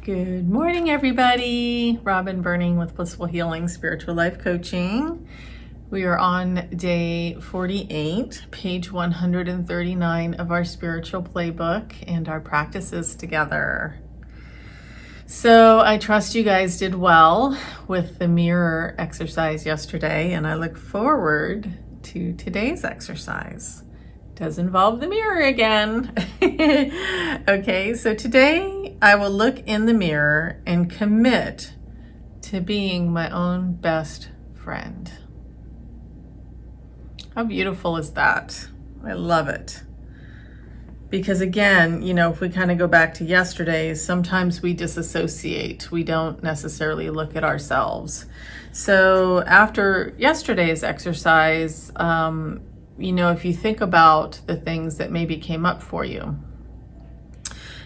Good morning, everybody. Robin Burning with Blissful Healing Spiritual Life Coaching. We are on day 48, page 139 of our spiritual playbook and our practices together. So I trust you guys did well with the mirror exercise yesterday, and I look forward to today's exercise. It does involve the mirror again. Okay, so today I will look in the mirror and commit to being my own best friend. How beautiful is that? I love it. Because again, if we kind of go back to yesterday, sometimes we disassociate. We don't necessarily look at ourselves. So after yesterday's exercise, if you think about the things that maybe came up for you,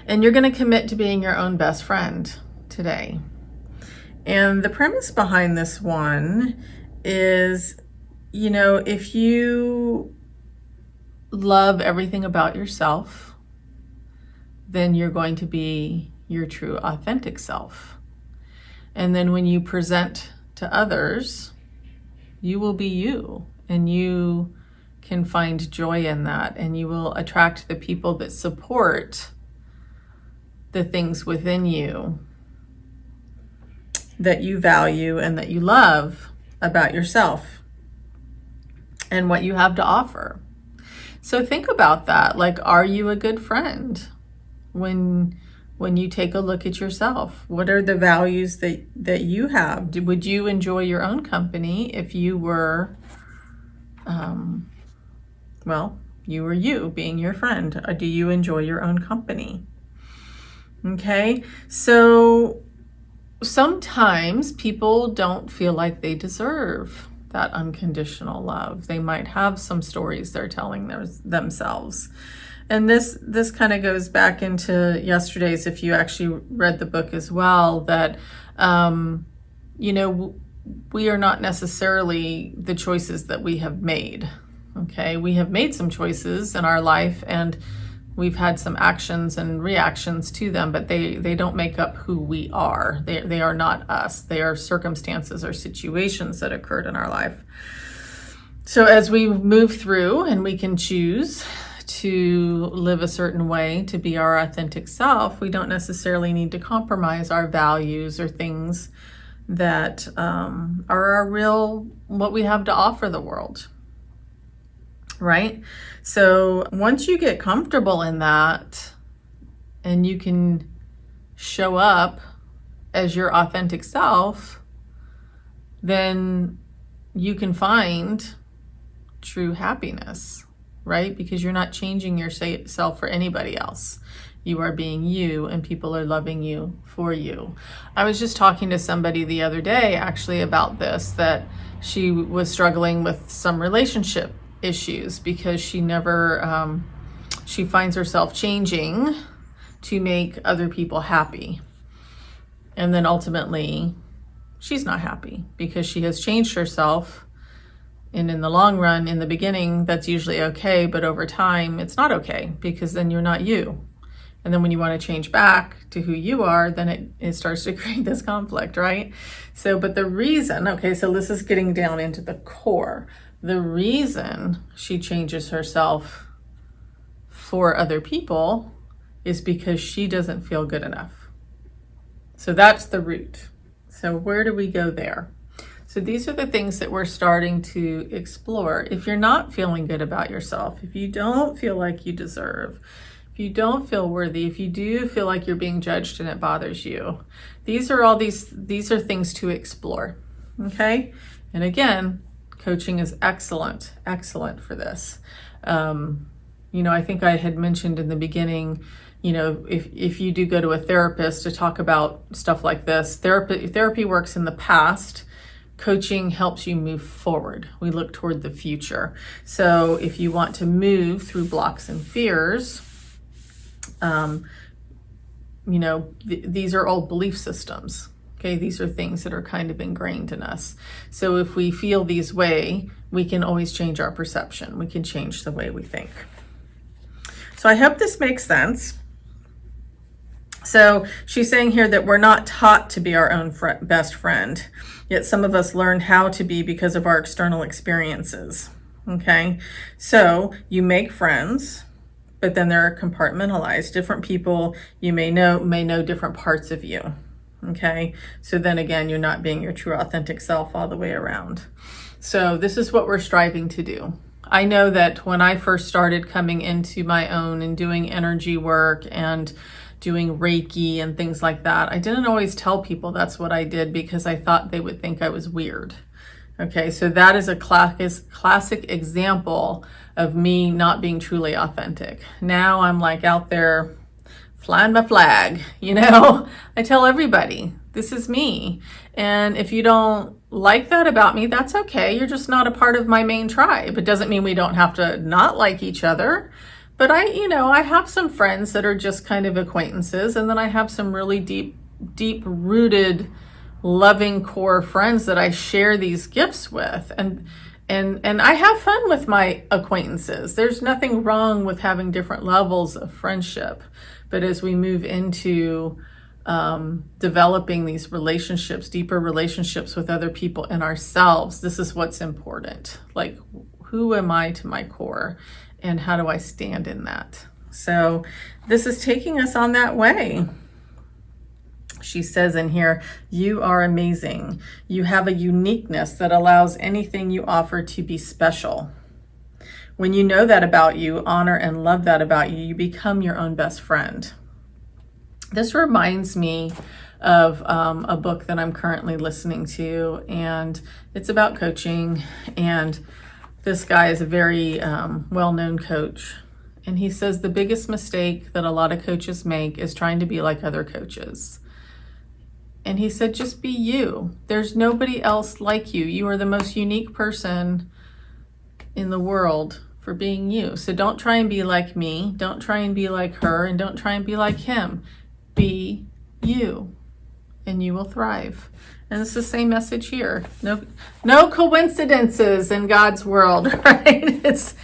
and you're going to commit to being your own best friend today. And the premise behind this one is, if you love everything about yourself, then you're going to be your true authentic self. And then when you present to others, you will be you, and you can find joy in that, and you will attract the people that support the things within you that you value and that you love about yourself and what you have to offer. So think about that. Like, are you a good friend when you take a look at yourself? What are the values that you have? Would you enjoy your own company if you were, you were you being your friend? Or do you enjoy your own company? Okay, so sometimes people don't feel like they deserve that unconditional love. They might have some stories they're telling themselves. And this kind of goes back into yesterday's, if you actually read the book as well, that, we are not necessarily the choices that we have made. Okay, we have made some choices in our life, and we've had some actions and reactions to them, but they don't make up who we are. They are not us. They are circumstances or situations that occurred in our life. So as we move through and we can choose to live a certain way, to be our authentic self, we don't necessarily need to compromise our values or things that are our real, what we have to offer the world. Right? So once you get comfortable in that and you can show up as your authentic self, then you can find true happiness, right? Because you're not changing yourself for anybody else. You are being you, and people are loving you for you. I was just talking to somebody the other day actually about this, that she was struggling with some relationship issues because she never, she finds herself changing to make other people happy. And then ultimately, she's not happy because she has changed herself. And in the long run, in the beginning, that's usually okay. But over time, it's not okay because then you're not you. And then when you want to change back to who you are, then it starts to create this conflict, right? So, but the reason, okay, so this is getting down into the core. The reason she changes herself for other people is because she doesn't feel good enough. So that's the root. So where do we go there? So these are the things that we're starting to explore. If you're not feeling good about yourself, if you don't feel like you deserve, if you don't feel worthy, if you do feel like you're being judged and it bothers you, these are things to explore. Okay? And again, coaching is excellent for this. I think I had mentioned in the beginning, if you do go to a therapist to talk about stuff like this, therapy works in the past. Coaching helps you move forward. We look toward the future. So if you want to move through blocks and fears, these are old belief systems. Okay, these are things that are kind of ingrained in us. So if we feel these way, we can always change our perception. We can change the way we think. So I hope this makes sense. So she's saying here that we're not taught to be our own best friend, yet some of us learn how to be because of our external experiences. Okay, so you make friends, but then they're compartmentalized. Different people you may know different parts of you. Okay, so then again, you're not being your true authentic self all the way around. So this is what we're striving to do. I know that when I first started coming into my own and doing energy work and doing Reiki and things like that, I didn't always tell people that's what I did because I thought they would think I was weird. Okay, so that is a classic example of me not being truly authentic. Now I'm like out there flying my flag, you know? I tell everybody, this is me. And if you don't like that about me, that's okay. You're just not a part of my main tribe. It doesn't mean we don't have to not like each other. But I have some friends that are just kind of acquaintances. And then I have some really deep rooted, loving core friends that I share these gifts with. And I have fun with my acquaintances. There's nothing wrong with having different levels of friendship. But as we move into developing these relationships, deeper relationships with other people and ourselves, this is what's important. Like, who am I to my core? And how do I stand in that? So this is taking us on that way. She says in here, you are amazing. You have a uniqueness that allows anything you offer to be special. When you know that about you, honor and love that about you, you become your own best friend. This reminds me of a book that I'm currently listening to, and it's about coaching. And this guy is a very well-known coach. And he says the biggest mistake that a lot of coaches make is trying to be like other coaches. And he said, just be you. There's nobody else like you. You are the most unique person in the world for being you. So don't try and be like me. Don't try and be like her. And don't try and be like him. Be you. And you will thrive. And it's the same message here. No coincidences in God's world, right? This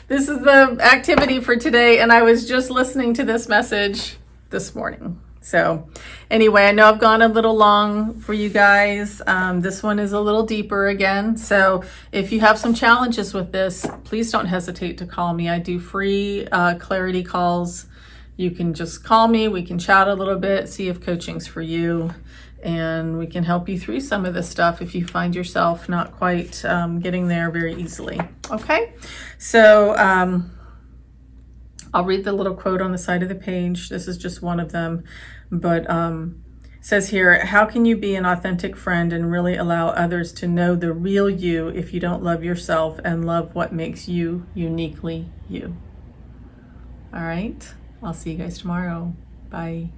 is the activity for today. And I was just listening to this message this morning. So anyway, I know I've gone a little long for you guys. This one is a little deeper again. So if you have some challenges with this, please don't hesitate to call me. I do free clarity calls. You can just call me. We can chat a little bit, see if coaching's for you. And we can help you through some of this stuff if you find yourself not quite getting there very easily. Okay, so I'll read the little quote on the side of the page. This is just one of them, but it says here, how can you be an authentic friend and really allow others to know the real you if you don't love yourself and love what makes you uniquely you? All right, I'll see you guys tomorrow. Bye.